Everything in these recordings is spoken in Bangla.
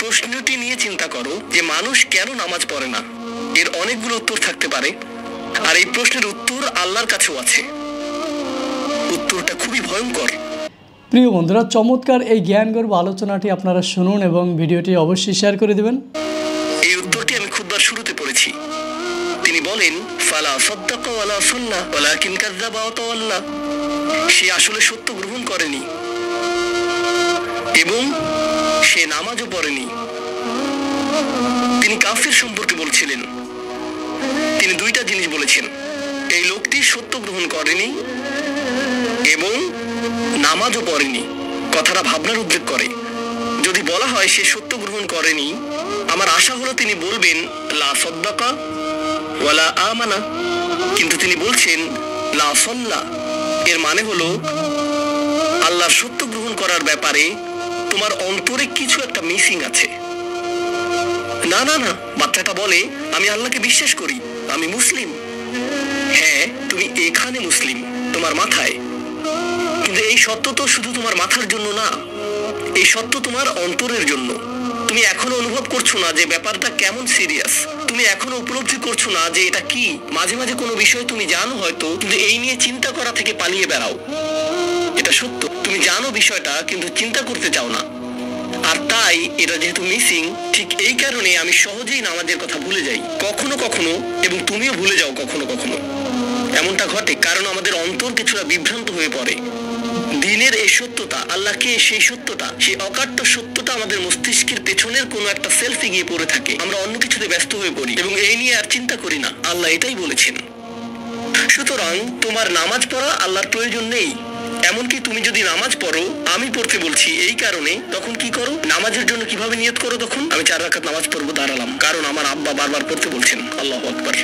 প্রশ্নটি নিয়ে চিন্তা করো যে মানুষ কেন নামাজ পড়ে না। এর অনেকগুলো উত্তর থাকতে পারে, আর এই প্রশ্নের উত্তর আল্লাহর কাছেও আছে। উত্তরটা খুবই ভয়ঙ্কর। প্রিয় বন্ধুরা, চমৎকার এই জ্ঞানগর্ভ আলোচনাটি আপনারা শুনুন এবং ভিডিওটি অবশ্যই শেয়ার করে দেবেন। এই উত্তরটি আমি খুতবার শুরুতে পড়েছি। তিনি বলেন, ফালা সাদ্দাকা ওয়ালা সাল্লা ওয়ালাকিন কাযযাবা ওয়া তাওয়াল্লা। সে আসলে সত্য গ্রহণ করেনি এবং সে নামাজও পড়েনি। তিনি কাফির সম্পর্কে বলছিলেন। তিনি দুইটা জিনিস বলেছেন, এই লোকটি সত্য গ্রহণ করেনি এবং নামাজও পড়েনি। কথাটা ভাবনার উদ্রেক করে। যদি বলা হয় সে সত্য গ্রহণ করেনি, আমার আশা হলো তিনি বলবেন লা সাদ্দাকা ওয়ালা আমানা, কিন্তু তিনি বলছেন লা সাল্লা। এর মানে হলো আল্লাহর সত্য গ্রহণ করার ব্যাপারে তোমার অন্তরে কিছু একটা মিসিং আছে। না না না, বাচ্চাটা বলে আমি আল্লাহকে বিশ্বাস করি, আমি মুসলিম। হ্যাঁ, তুমি এখানে মুসলিম, তোমার মাথায়। কিন্তু এই সত্য তো শুধু তোমার মাথার জন্য না, এই সত্য তোমার অন্তরের জন্য। তুমি এখনো অনুভব করছো না যে ব্যাপারটা কেমন সিরিয়াস। তুমি এখনো উপলব্ধি করছো না যে এটা কি। মাঝে মাঝে কোনো বিষয় তুমি জানো হয়তো, কিন্তু এই নিয়ে চিন্তা করা থেকে পালিয়ে বেড়াও। এটা সত্য, তুমি জানো বিষয়টা কিন্তু চিন্তা করতে চাও না। আর তাই এটা যেহেতু মিসিং, ঠিক এই কারণে আমি সহজেই নামাজের কথা ভুলে যাই কখনো কখনো, এবং তুমিও ভুলে যাও কখনো কখনো। এমনটা ঘটে কারণ আমাদের অন্তর কিছুটা বিভ্রান্ত হয়ে পড়ে। দিনের এই সত্যতা, আল্লাহকে সেই সত্যটা, সেই অকাট্য সত্যটা আমাদের মস্তিষ্কের পেছনের কোনো একটা সেলফি গিয়ে পড়ে থাকে। আমরা অন্য কিছুতে ব্যস্ত হয়ে পড়ি এবং এই নিয়ে আর চিন্তা করি না। আল্লাহ এটাই বলেছেন। সুতরাং তোমার নামাজ পড়া আল্লাহর প্রয়োজন নেই। এমনকি তুমি যদি নামাজ পড়ো, আমি পড়তে বলছি এই কারণে, তখন কি করো? নামাজের জন্য কিভাবে নিয়ত করো? তখন আমি 4 রাকাত নামাজ পড়বো, দাঁড়ালাম, কারণ আমার আব্বা বারবার পড়তে বলছেন। আল্লাহু আকবার।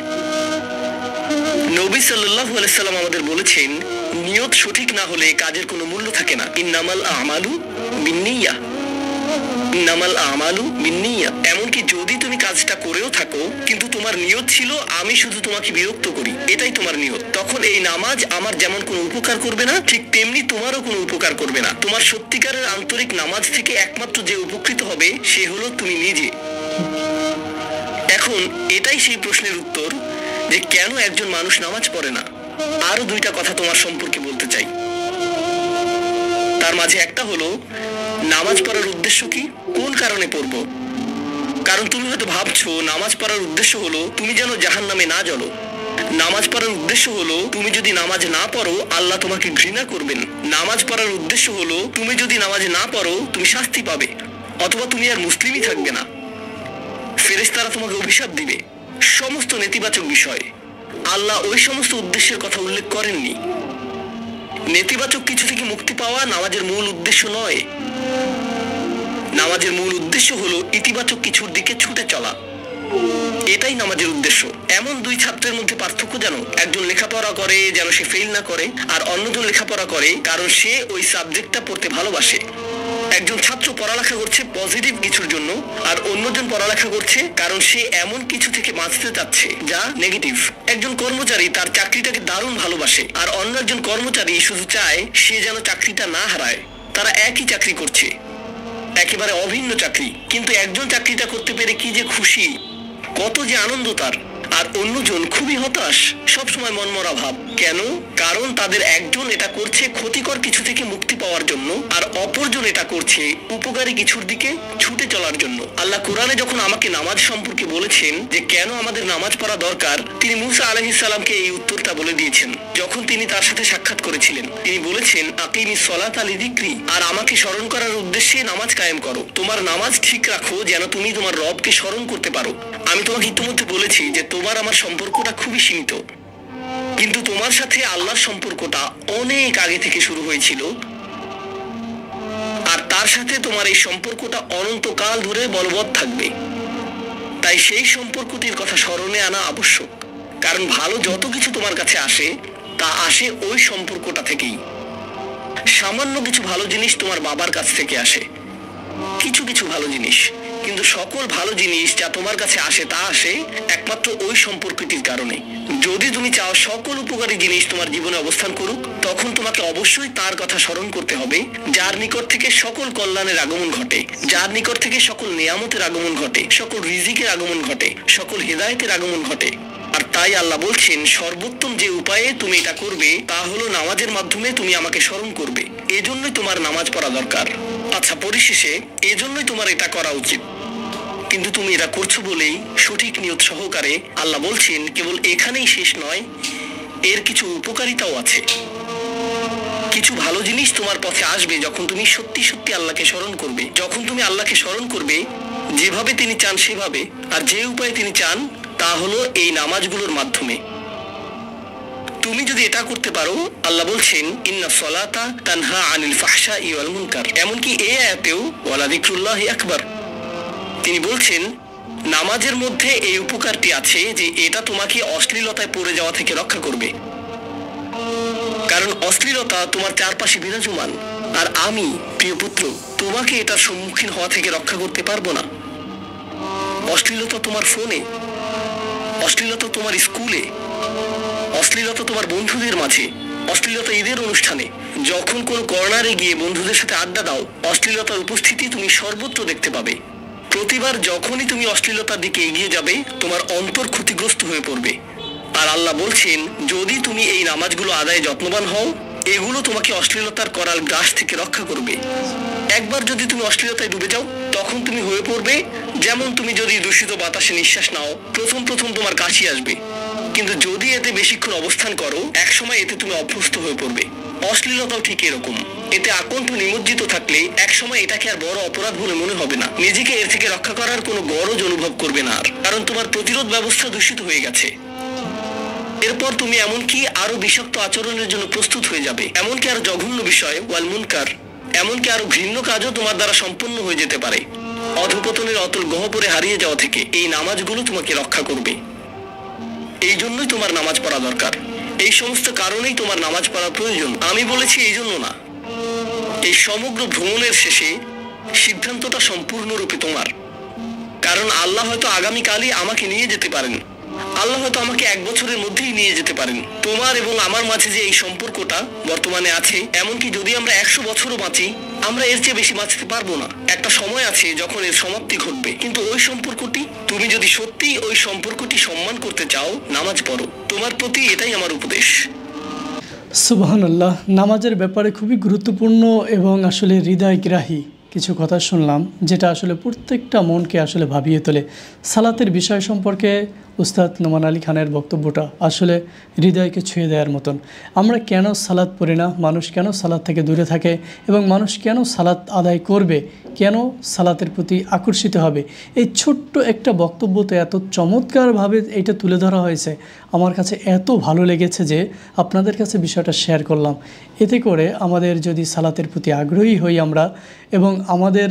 নবী সাল্লাল্লাহু আলাইহি সাল্লাম আমাদের বলেছেন, নিয়ত সঠিক না হলে কাজের কোনো মূল্য থাকে না। ইন্নামাল আমালু বিন্নিয়াহ, ইন্নামাল আমালু বিন্নিয়াহ। এমনকি যদি তুমি কাজটা করেও থাকো কিন্তু তোমার নিয়ত ছিল আমি শুধু তোমাকে বিরক্ত করি, এটাই তোমার নিয়ত, তখন এই নামাজ আমার যেমন কোনো উপকার করবে না, ঠিক তেমনি তোমারও কোনো উপকার করবে না। তোমার সত্যিকারের আন্তরিক নামাজ থেকে একমাত্র যে উপকৃত হবে সে হলো তুমি নিজে। এখন এটাই সেই প্রশ্নের উত্তর যে কেন একজন মানুষ নামাজ পড়ে না। আরো 2টা কথা তোমার সম্পর্কে বলতে চাই। তার মাঝে একটা হলো নামাজ পড়ার উদ্দেশ্য কি, কোন কারণে পড়বো। কারণ তুমি হয়তো ভাবছো নামাজ পড়ার উদ্দেশ্য হলো তুমি যেন জাহান্নামে না জ্বলো। নামাজ পড়ার উদ্দেশ্য হলো তুমি যদি নামাজ না পড়ো আল্লাহ তোমাকে ঘৃণা করবেন। নামাজ পড়ার উদ্দেশ্য হলো তুমি যদি নামাজ না পড়ো তুমি শাস্তি পাবে, অথবা তুমি আর মুসলিমই থাকবে না, ফেরেশতারা তোমাকে অভিশাপ দিবে। সমস্ত নেতিবাচক বিষয়। আল্লাহ ওই সমস্ত উদ্দেশ্যের কথা উল্লেখ করেননি। নেতিবাচক কিছু থেকে মুক্তি পাওয়া নামাজের মূল উদ্দেশ্য নয়। নামাজের মূল উদ্দেশ্য হলো ইতিবাচক কিছুর দিকে ছুটে চলা, এটাই নামাজের উদ্দেশ্য। এমন 2 ছাত্রের মধ্যে পার্থক্য যেন একজন লেখাপড়া করে যেন সে ফেল না করে, আর অন্যজন লেখাপড়া করে কারণ সে ওই সাবজেক্টটা পড়তে ভালোবাসে। একজন ছাত্র পড়ালেখা করছে পজিটিভ কিছুর জন্য, আর অন্যজন পড়ালেখা করছে কারণ সে এমন কিছু থেকে বাঁচতে চাচ্ছে যা নেগেটিভ। একজন কর্মচারী তার চাকরিটাকে দারুণ ভালোবাসে, আর অন্য একজন কর্মচারী শুধু চায় সে যেন চাকরিটা না হারায়। তারা একই চাকরি করছে, একেবারে অভিন্ন চাকরি, কিন্তু একজন চাকরিটা করতে পেরে কি যে খুশি, কত যে আনন্দ তার, আর অন্যজন খুবই হতাশ, সবসময় মনমরা ভাব। কেন? কারণ তাদের একজন এটা করছে ক্ষতিকর কিছু থেকে মুক্তি পাওয়ার জন্য, আর অপরজন এটা করছে উপকারী কিছুর দিকে ছুটে চলার জন্য। আল্লাহ কোরআনে যখন আমাকে নামাজ সম্পর্কে বলেছেন যে কেন আমাদের নামাজ পড়া দরকার, তিনি মুসা আলাইহিস সালামকে এই উত্তরটা বলে দিয়েছেন। যখন তিনি তার সাথে সাক্ষাৎ করেছিলেন তিনি বলেছেন, আকিমিস সলাতা লিযিকরি, আর আমাকে স্মরণ করার উদ্দেশ্যে নামাজ কায়েম করো। তোমার নামাজ ঠিক রাখো যেন তুমি তোমার রবকে স্মরণ করতে পারো। আমি তোমাকে ইতিমধ্যে বলেছি যে তোমার আমার সম্পর্কটা খুবই সীমিত, কিন্তু তোমার সাথে আল্লাহর সম্পর্কটা অনেক আগে থেকে শুরু হয়েছিল, আর তার সাথে তোমার এই সম্পর্কটা অনন্তকাল ধরে বলবৎ থাকবে। তাই সেই সম্পর্কটির কথা স্মরণে আনা আবশ্যক, কারণ ভালো যত কিছু তোমার কাছে আসে তা আসে ওই সম্পর্কটা থেকেই। সামান্য কিছু ভালো জিনিস তোমার বাবার কাছ থেকে আসে, কিছু কিছু ভালো জিনিস, কিন্তু সকল ভালো জিনিস যা তোমার কাছে আসে তা আসে একমাত্র ওই সম্পর্কটির কারণে। যদি তুমি চাও সকল উপকারী জিনিস তোমার জীবনে অবস্থান করুক, তখন তোমাকে অবশ্যই তার কথা স্মরণ করতে হবে যার নিকট থেকে সকল কল্যাণের আগমন ঘটে, যার নিকট থেকে সকল নিয়ামতের আগমন ঘটে, সকল রিজিকের আগমন ঘটে, সকল হেদায়েতের আগমন ঘটে। আর তাই আল্লাহ বলছেন, সর্বোত্তম যে উপায়ে তুমি এটা করবে তা হলো নামাজের মাধ্যমে তুমি আমাকে স্মরণ করবে। এজন্যই তোমার নামাজ পড়া দরকার। আচ্ছা, পরিশেষে এজন্যই তোমার এটা করা উচিত। কিন্তু তুমি এটা করছো বলেই সঠিক নিয়ত সহকারে আল্লাহ বলছেন, কেবল এখানেই শেষ নয়, এর কিছু উপকারিতাও আছে। কিছু ভালো জিনিস তোমার পথে আসবে যখন তুমি সত্যি সত্যি আল্লাহকে স্মরণ করবে। যখন তুমি আল্লাহকে স্মরণ করবে যেভাবে তিনি চান সেভাবে, আর যে উপায়ে তিনি চান তা হলো এই নামাজগুলোর মাধ্যমে। তুমি যদি এটা করতে পারো, আল্লাহ বলছেন, ইন্না সলাতা তানহা আনিল ফাহশাই ওয়াল মুনকার। এমনকি এই আয়াতেও ওয়ালা যিকরুল্লাহি আকবার, তিনি বলছেন নামাজের মধ্যে এই উপকারটি আছে যে এটা তোমাকে অশ্লীলতায় পড়ে যাওয়া থেকে রক্ষা করবে। কারণ অশ্লীলতা তোমার চারপাশে বিরাজমান, আর আমি প্রিয় পুত্র তোমাকে এটার সম্মুখীন হওয়া থেকে রক্ষা করতে পারবো না। অশ্লীলতা তোমার ফোনে, অশ্লীলতা তোমার স্কুলে, অশ্লীলতা তোমার বন্ধুদের মাঝে, অশ্লীলতা ঈদের অনুষ্ঠানে, যখন কোনো কর্নারে গিয়ে বন্ধুদের সাথে আড্ডা দাও, অশ্লীলতার উপস্থিতি তুমি সর্বত্র দেখতে পাবে। প্রতিবার যখনই তুমি অশ্লীলতার দিকে এগিয়ে যাবে, তোমার অন্তর ক্ষতিগ্রস্ত হয়ে পড়বে। আর আল্লাহ বলছেন, যদি তুমি এই নামাজগুলো আদায়ে যত্নবান হও, এগুলো তোমাকে অশ্লীলতার করাল গ্রাস থেকে রক্ষা করবে। একবার যদি তুমি অশ্লীলতায় ডুবে যাও, তখন তুমি হয়ে পড়বে যেমন তুমি যদি দূষিত বাতাসে নিঃশ্বাস নাও, প্রথম তোমার কাশি আসবে, কিন্তু যদি এতে বেশিক্ষণ অবস্থান করো, একসময় এতে তুমি অভ্যস্ত হয়ে পড়বে। অশ্লীলতাও ঠিক এরকম, এতে আকণ্ঠ নিমজ্জিত থাকলে একসময় এটাকে আর বড় অপরাধ বলে মনে হবে না। নিজেকে এর থেকে রক্ষা করার কোনো গরজ অনুভব করবে না আর, কারণ তোমার প্রতিরোধ ব্যবস্থা দূষিত হয়ে গেছে। এরপর তুমি এমনকি আরো বিষাক্ত আচরণের জন্য প্রস্তুত হয়ে যাবে, এমনকি আরো জঘন্য বিষয় ওয়াল মুনকার, এমনকি আরো ঘৃণ্য কাজও তোমার দ্বারা সম্পন্ন হয়ে যেতে পারে। অধঃপতনের অতল গহ্বরে হারিয়ে যাওয়া থেকে এই নামাজগুলো তোমাকে রক্ষা করবে। এই জন্যই তোমার নামাজ পড়া দরকার। এই সমস্ত কারণেই তোমার নামাজ পড়া প্রয়োজন। আমি বলেছি এই জন্য না। এই সমগ্র ভ্রমণের শেষে সিদ্ধান্তটা সম্পূর্ণরূপে তোমার। কারণ আল্লাহ হয়তো আগামীকালই আমাকে নিয়ে যেতে পারেন, আল্লাহ হয়তো আমাকে 1 বছরের মধ্যেই নিয়ে যেতে পারেন। তোমার এবং আমার মাঝে যে এই সম্পর্কটা বর্তমানে আছে, এমনকি যদি আমরা 100 বছরও বাঁচি, আমরা এর চেয়ে বেশি বাঁচতে পারবো না। একটা সময় আছে যখন এর সমাপ্তি ঘটবে। কিন্তু ওই সম্পর্কটি, তুমি যদি সত্যি ওই সম্পর্কটি সম্মান করতে চাও, নামাজ পড়ো। তোমার প্রতি এটাই আমার উপদেশ। সুবহানাল্লাহ। নামাজের ব্যাপারে খুবই গুরুত্বপূর্ণ এবং আসলে হৃদয়গ্রাহী কিছু কথা শুনলাম, যেটা আসলে প্রত্যেকটা মনকে আসলে ভাবিয়ে তোলে। সালাতের বিষয় সম্পর্কে উস্তাদ নোমান আলী খানের বক্তব্যটা আসলে হৃদয়কে ছুঁয়ে দেওয়ার মতন। আমরা কেন সালাত পড়ি না, মানুষ কেন সালাত থেকে দূরে থাকে, এবং মানুষ কেন সালাত আদায় করবে, কেন সালাতের প্রতি আকর্ষিত হবে, এই ছোট্ট একটা বক্তব্যতে এত চমৎকারভাবে এটা তুলে ধরা হয়েছে। আমার কাছে এত ভালো লেগেছে যে আপনাদের কাছে বিষয়টা শেয়ার করলাম। এতে করে আমাদের যদি সালাতের প্রতি আগ্রহী হই আমরা, এবং আমাদের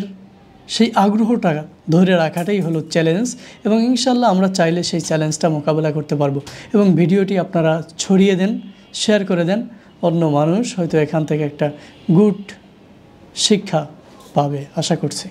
সেই আগ্রহটা ধরে রাখাটাই হলো চ্যালেঞ্জ, এবং ইনশাল্লাহ আমরা চাইলে সেই চ্যালেঞ্জটা মোকাবেলা করতে পারবো। এবং ভিডিওটি আপনারা ছড়িয়ে দেন, শেয়ার করে দেন, অন্য মানুষ হয়তো এখান থেকে একটা গুড শিক্ষা পাবে আশা করছি।